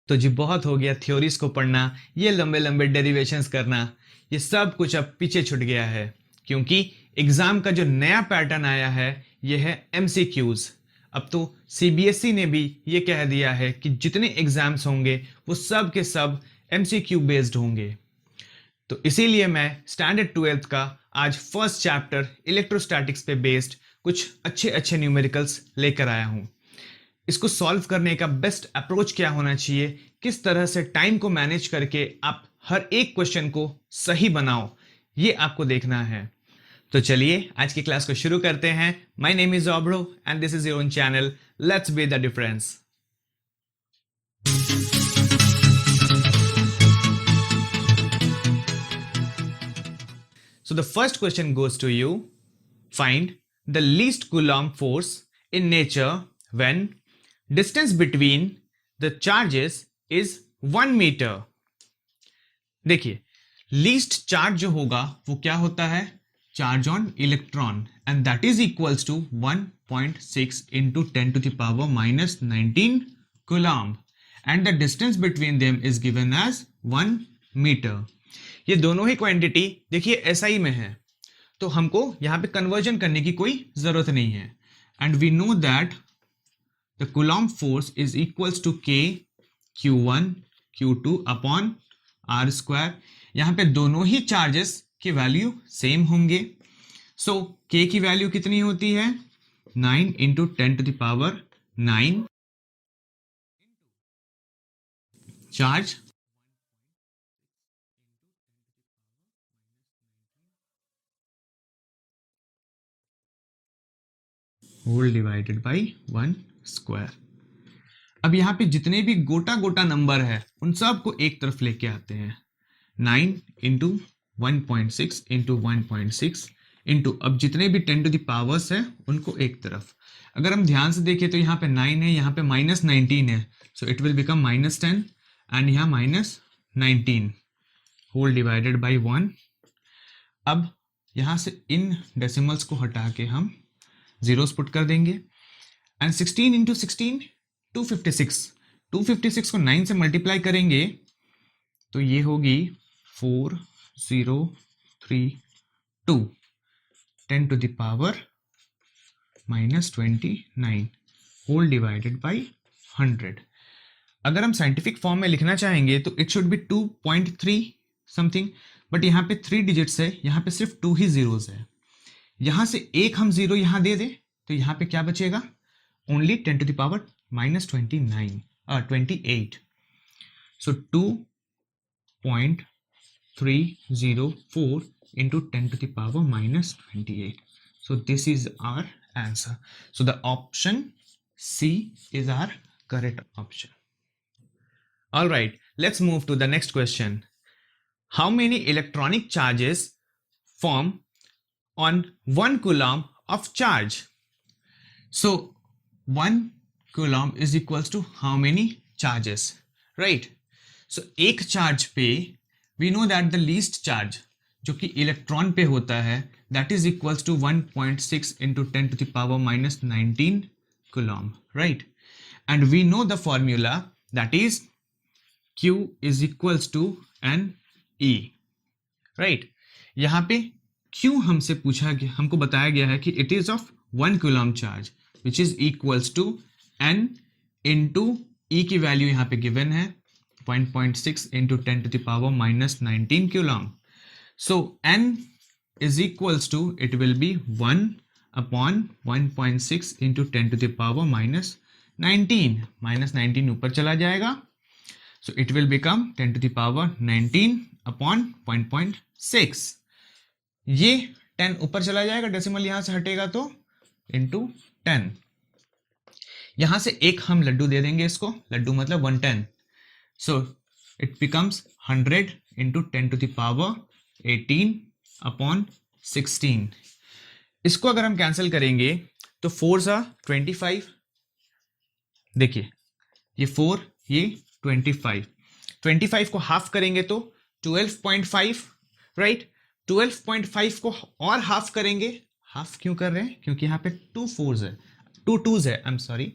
तो जी बहुत हो गया थ्योरीज को पढ़ना, ये लंबे लंबे डेरिवेशंस करना, ये सब कुछ अब पीछे छूट गया है क्योंकि एग्जाम का जो नया पैटर्न आया है ये है एमसीक्यूज। अब तो सीबीएसई ने भी ये कह दिया है कि जितने एग्जाम्स होंगे वो सब के सब एमसीक्यू बेस्ड होंगे। तो इसीलिए मैं स्टैंडर्ड 12th का आज फर्स्ट चैप्टर इलेक्ट्रोस्टैटिक्स पे बेस्ड कुछ अच्छे अच्छे न्यूमेरिकल्स लेकर आया हूँ। इसको सॉल्व करने का बेस्ट अप्रोच क्या होना चाहिए, किस तरह से टाइम को मैनेज करके आप हर एक क्वेश्चन को सही बनाओ, ये आपको देखना है। तो चलिए आज की क्लास को शुरू करते हैं। माय नेम इज ऑब्रो and this is your own channel, let's be the difference. So the first question goes to you. Find the least Coulomb force in nature when distance between the charges is 1 meter. देखिए least charge जो होगा वो क्या होता है, charge on electron, and that is equals to 1.6 into 10 to the power minus 19 coulomb, and the distance between them is given as 1 metre. ये दोनों ही quantity देखिए एसआई में है, तो हमको यहाँ पे कन्वर्जन करने की कोई जरूरत नहीं है। And we know that the coulomb force is equals to K Q1 Q2 upon R square. यहाँ पे दोनों ही चार्जेस की वैल्यू सेम होंगे। सो के की वैल्यू कितनी होती है, 9 into 10 to the power 9 charge whole divided by 1 square. अब यहाँ पे जितने भी गोटा गोटा नंबर है उन सब को एक तरफ लेके आते हैं। 9 इंटू 1.6 इंटू 1.6 इंटू, अब जितने भी 10 to the पावर्स है उनको एक तरफ। अगर हम ध्यान से देखें तो यहाँ पे 9 है, यहाँ पे -19 है, सो इट विल बिकम -10 एंड यहाँ -19 होल डिवाइडेड बाई 1। अब यहाँ से इन डेसिमल्स को हटा के हम जीरोस पुट कर देंगे, एंड 16 इंटू 16 256 को 9 से मल्टीप्लाई करेंगे तो ये होगी 4032 10 to the power -29 whole divided by 100। अगर हम साइंटिफिक फॉर्म में लिखना चाहेंगे तो it should be 2.3 something, but यहाँ पे 3 डिजिट्स है, यहाँ पे सिर्फ 2 ही जीरोस है। यहाँ से एक हम जीरो यहाँ दे दें तो यहाँ पे क्या बचेगा, only 10 to the power -28। So 2.304 into 10 to the power -28. So this is our answer. So the option C is our correct option. All right, let's move to the next question. How many electronic charges form on 1 coulomb of charge? So 1 coulomb is equals to how many charges, right? So एक charge पे we know that the least charge जो कि electron पे होता है that is equals to 1.6 into 10 to the power -19 coulomb, right? And we know the formula, that is Q is equals to NE, right? यहाँ पे Q हमसे पूछा गया, हमको बताया गया है कि it is of 1 coulomb charge which is equals to N into E की वैल्यू यहाँ पे गिवन है 1.6 into 10 to the power -19 coulomb. So N is equals to, it will be 1 upon 1.6 into 10 to the power -19. -19 ऊपर चला जाएगा, so it will become 10 to the power 19 upon 1.6। ये 10 ऊपर चला जाएगा, डेसिमल यहाँ से हटेगा तो into 10। यहाँ से एक हम लड्डू दे देंगे इसको, लड्डू मतलब 110, so it becomes 100 into 10 to the power 18 upon 16। इसको अगर हम कैंसिल करेंगे तो 4 सा 25, देखिए ये 4 ये 25 को हाफ करेंगे तो 12.5, राइट? 12.5 को और हाफ करेंगे, हाफ क्यों कर रहे हैं, क्योंकि यहाँ पे 2 4s है, 2 2s है, आई एम सॉरी,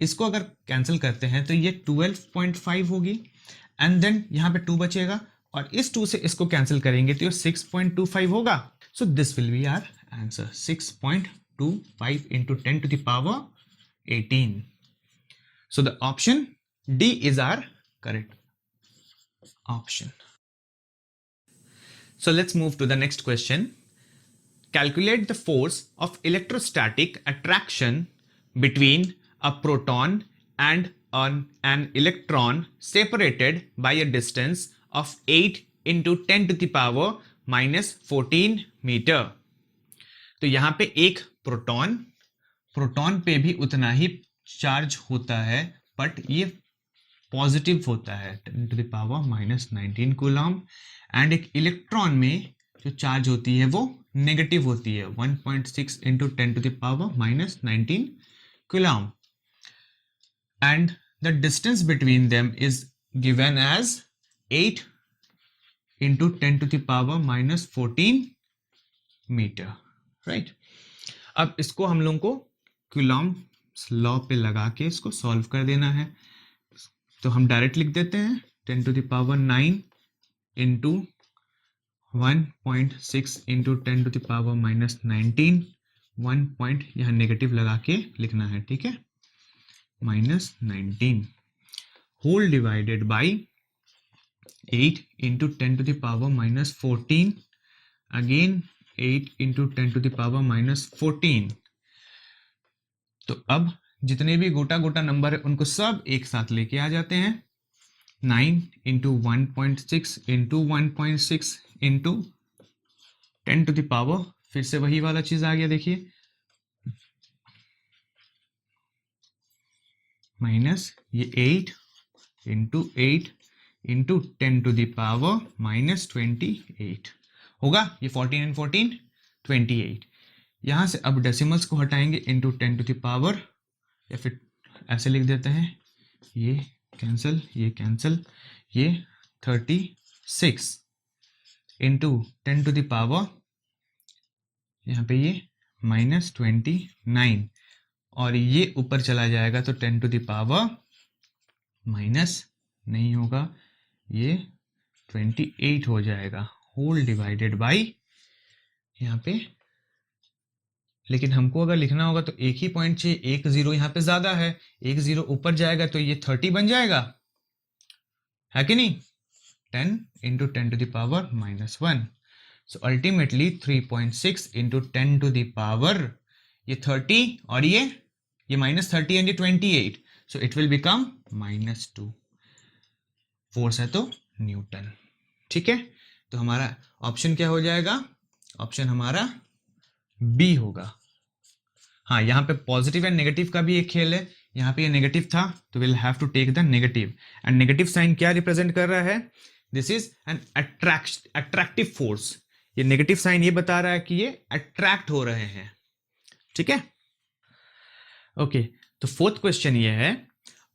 इसको अगर कैंसिल करते हैं तो ये 12.5 होगी, एंड देन यहाँ पे 2 बचेगा, और इस 2 से इसको कैंसिल करेंगे तो ये 6.25 होगा. So this will be our answer, 6.25 into 10 to the power 18. So the option D is our correct option. So let's move to the next question. Calculate the force of electrostatic attraction between a proton and an electron separated by a distance of 8 into 10 to the power minus 14 metre. तो यहाँ पे एक proton पे भी उतना ही charge होता है, but ये पॉजिटिव होता है 10 to the power minus 19 coulomb, एंड एक इलेक्ट्रॉन में जो चार्ज होती है वो नेगेटिव होती है 1.6 into 10 to the power minus 19 coulomb, and the distance between them is given as 8 into 10 to the power minus 14 metre, right. अब इसको हम लोगों को कूलम्ब्स लॉ पे लगा के इसको सॉल्व कर देना है. तो हम डायरेक्ट लिख देते हैं 10 to the power 9 into 1.6 into 10 to the power minus 19, 1 point यहाँ नेगेटिव लगा के लिखना है, ठीक है, minus 19 whole divided by 8 into 10 to the power minus 14, again 8 into 10 to the power minus 14. तो अब जितने भी गोटा गोटा नंबर है उनको सब एक साथ लेके आ जाते हैं. 9 into 1.6 into 1.6 into 10 to the power, फिर से वही वाला चीज आ गया, देखिए, माइनस ये 8 into 8 into 10 to the power minus 28 होगा. ये 14 एंड 14 28. यहां से अब डेसिमल्स को हटाएंगे, इंटू 10 टू द पावर, या फिर ऐसे लिख देते हैं, ये कैंसिल, ये कैंसिल, ये 36 इंटू 10 टू द पावर, यहाँ पे ये माइनस 29, और ये ऊपर चला जाएगा तो 10 टू द पावर माइनस नहीं होगा, ये 28 हो जाएगा, होल डिवाइडेड बाई यहाँ पे. लेकिन हमको अगर लिखना होगा तो एक ही पॉइंट चाहिए, एक जीरो यहाँ पे ज्यादा है, एक जीरो ऊपर जाएगा तो ये 30 बन जाएगा, है कि नहीं, 10 into 10 to the power minus 1. So ultimately 3.6 into 10 to the power, ये 30 और ये माइनस 30 एंड ये 28, so it will become minus 2. Force है तो न्यूटन, ठीक है. तो हमारा ऑप्शन क्या हो जाएगा, ऑप्शन हमारा बी होगा. हाँ, यहाँ पे पॉजिटिव एंड नेगेटिव का भी एक खेल है. यहाँ पे ये नेगेटिव था तो will have to take the negative, and negative sign क्या रिप्रेजेंट कर रहा है, this is an attractive force. ये नेगेटिव साइन ये बता रहा है कि ये अट्रैक्ट हो रहे हैं, ठीक है. ओके, तो फोर्थ क्वेश्चन ये है,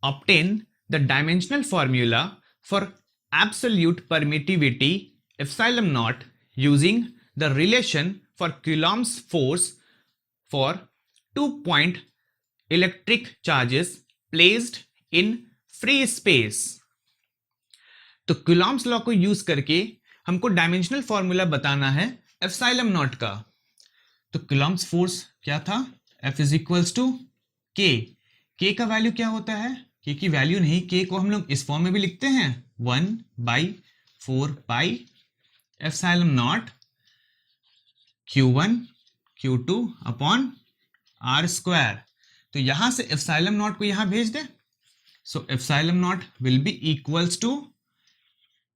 obtain the dimensional formula for absolute permittivity epsilon not using the relation for Coulomb's force for 2-point electric charges placed in free space. तो Coulomb's लॉ को यूज करके हमको डायमेंशनल फॉर्मूला बताना है epsilon not का. तो Coulomb's फोर्स क्या था, F is equals to K. K का वैल्यू क्या होता है, K की वैल्यू नहीं, K को हम लोग इस फॉर्म में भी लिखते हैं 1/4 pi epsilon naught Q1 Q2 upon R square. तो यहां से एप्सिलॉन नॉट को यहां भेज दे, so epsilon naught will be equals to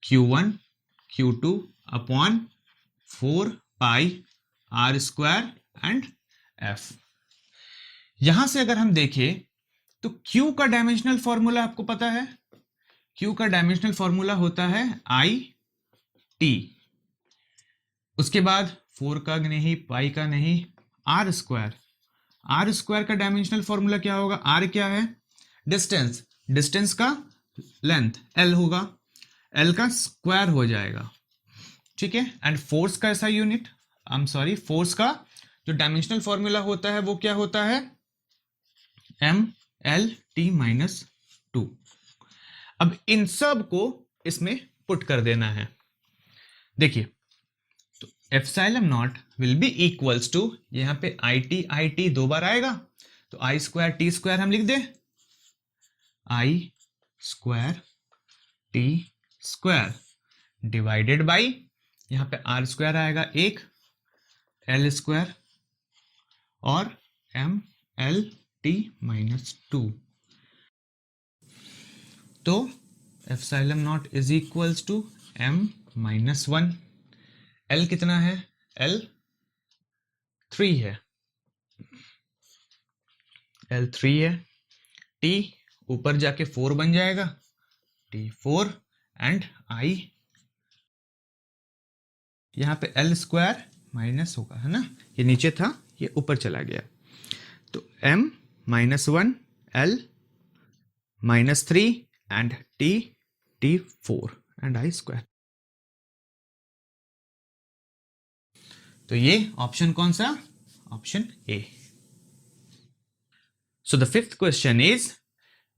Q1 Q2 upon 4 pi R square and F. यहां से अगर हम देखें तो Q का डायमेंशनल फॉर्मूला आपको पता है, Q का डायमेंशनल फॉर्मूला होता है IT. उसके बाद 4 का नहीं, पाई का नहीं, R स्क्वायर. R स्क्वायर का डायमेंशनल फॉर्मूला क्या होगा, R क्या है, डिस्टेंस, डिस्टेंस का लेंथ L होगा, L का स्क्वायर हो जाएगा, ठीक है. एंड फोर्स का ऐसा यूनिट, फोर्स का जो डायमेंशनल फॉर्मूला होता है वो क्या होता है, M एल टी माइनस 2। अब इन सब को इसमें पुट कर देना है। देखिए, तो epsilon naught will be equals to, यहां पे आई टी 2 बार आएगा, तो आई स्क्वायर टी स्क्वायर हम लिख दें, I square T square divided by, यहां पे आर स्क्वायर आएगा 1, एल स्क्वायर और एम एल टी माइनस 2। तो epsilon naught is equals to M minus 1। L कितना है? एल 3 है, एल 3 है। टी ऊपर जाके 4 बन जाएगा, टी 4 एंड आई, यहाँ पे एल स्क्वायर माइनस होगा, है ना, ये नीचे था ये ऊपर चला गया, तो M minus 1, L minus 3 and T 4 and I square. तो ये ऑप्शन कौन सा? Option A. So the fifth question is,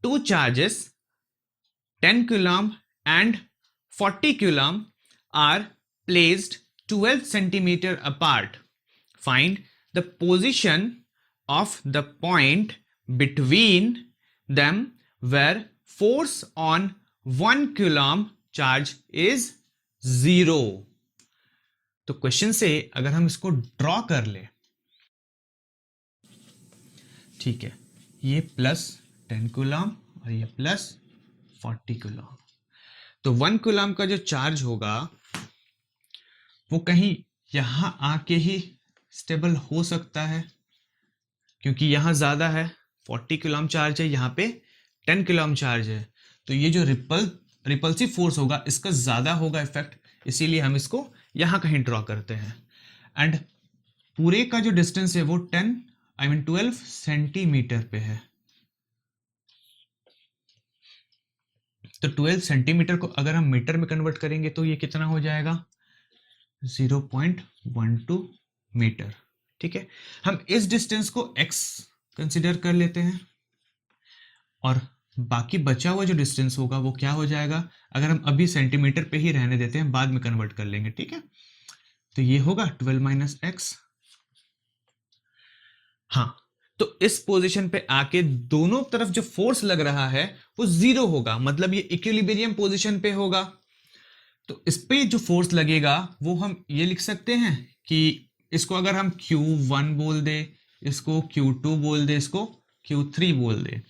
two charges 10 coulomb and 40 coulomb are placed 12 centimeter apart. Find the position of the point between them where force on 1 coulomb charge is 0. तो question से अगर हम इसको draw कर ले, ठीक है, ये प्लस 10 कूलम और ये प्लस 40 कूलम, तो 1 कूलम का जो चार्ज होगा वो कहीं यहां आके ही स्टेबल हो सकता है, क्योंकि यहां ज्यादा है, 40 कूलम चार्ज है, यहां पे 10 कूलम चार्ज है, तो ये जो रिपल्सिव फोर्स होगा इसका ज्यादा होगा इफेक्ट, इसीलिए हम इसको यहां कहीं ड्रॉ करते हैं। एंड पूरे का जो डिस्टेंस है वो 12 सेंटीमीटर पे है, तो 12 सेंटीमीटर को अगर हम मीटर में कन्वर्ट करेंगे तो ये कितना हो जाएगा? 0.12 मीटर। ठीक है, हम इस डिस्टेंस को x कंसिडर कर लेते हैं और बाकी बचा हुआ जो डिस्टेंस होगा वो क्या हो जाएगा, अगर हम अभी सेंटीमीटर पे ही रहने देते हैं, बाद में कन्वर्ट कर लेंगे। ठीक है, तो ये होगा 12 माइनस एक्स। हाँ, तो इस पोजीशन पे आके दोनों तरफ जो फोर्स लग रहा है वो 0 होगा, मतलब ये इक्विलिब्रियम पोजीशन पे होगा। तो इस पे जो फोर्स लगेगा वो हम ये लिख सकते हैं कि इसको अगर हम Q1 बोल दे, इसको Q2 बोल दे, इसको Q3 बोल दे,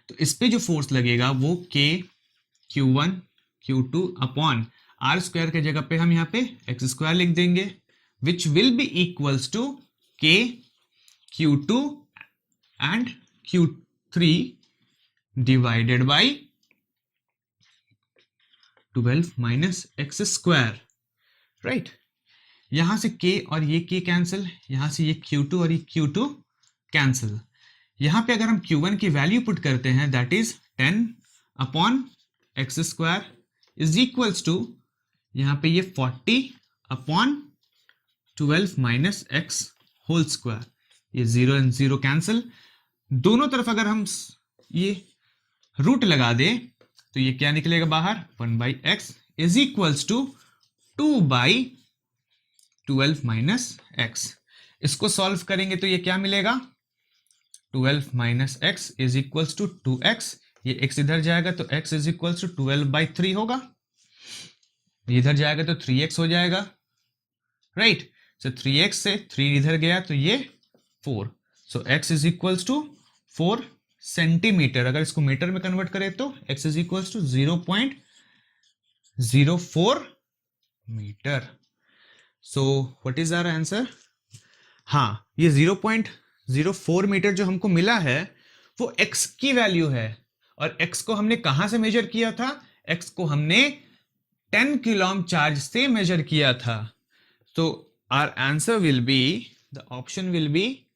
तो इस पे जो फोर्स लगेगा वो K Q1 Q2 upon R square के जगह पे हम यहाँ पे एक्स स्क्वायर लिख देंगे, which will be equals to K Q2 and Q3 divided by 12 minus x square, right. यहां से K और ये K कैंसिल, यहां से ये Q2 और ये Q2 कैंसिल। यहां पे अगर हम Q1 की वैल्यू पुट करते हैं, that is 10 upon x square is equals to, यहां पे ये 40 upon 12 minus x whole square, ये 0 एंड 0 कैंसिल। दोनों तरफ अगर हम ये रूट लगा दें तो ये क्या निकलेगा बाहर, 1/x is equals to 2/12 minus x. इसको सॉल्व करेंगे तो ये क्या मिलेगा, 12 minus x is equals to 2x, ये x इधर जाएगा तो x इज इक्वल्स टू 12/3 होगा, इधर जाएगा तो 3x हो जाएगा, राइट। सो 3x से 3 इधर गया तो ये 4, so x is equals to 4 centimetre. अगर इसको मीटर में कन्वर्ट करें तो x is equals to 0.04 metre. So what is our answer? हाँ, ये 0.04 मीटर जो हमको मिला है वो x की वैल्यू है, और x को हमने कहां से मेजर किया था, x को हमने 10 कूलम चार्ज से मेजर किया था। तो our answer will be, the option will be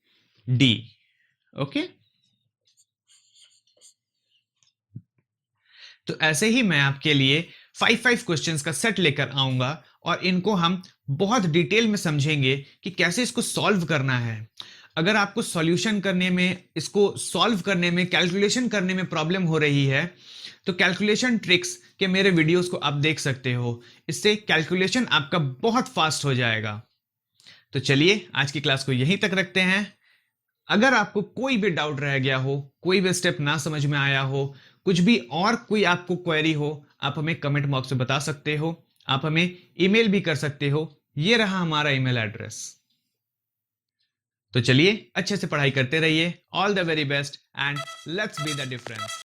D. Okay, तो ऐसे ही मैं आपके लिए 5 क्वेश्चंस का सेट लेकर आऊंगा और इनको हम बहुत डिटेल में समझेंगे कि कैसे इसको सॉल्व करना है। अगर आपको सॉल्यूशन करने में, इसको सॉल्व करने में, कैलकुलेशन करने में प्रॉब्लम हो रही है, तो कैलकुलेशन ट्रिक्स के मेरे वीडियोस को आप देख सकते हो। इससे कैलकुलेशन आपका बहुत फास्ट हो जाएगा। तो चलिए आज की क्लास को यहीं तक रखते हैं। अगर आपको कोई भी डाउट रह गया हो, कोई भी स्टेप ना समझ में आया हो, कुछ भी और कोई आपको क्वेरी हो, आप हमें कमेंट बॉक्स में बता सकते हो। आप हमें ईमेल भी कर सकते हो। ये रहा हमारा ईमेल एड्रेस। तो चलिए अच्छे से पढ़ाई करते रहिए। All the very best and let's be the difference.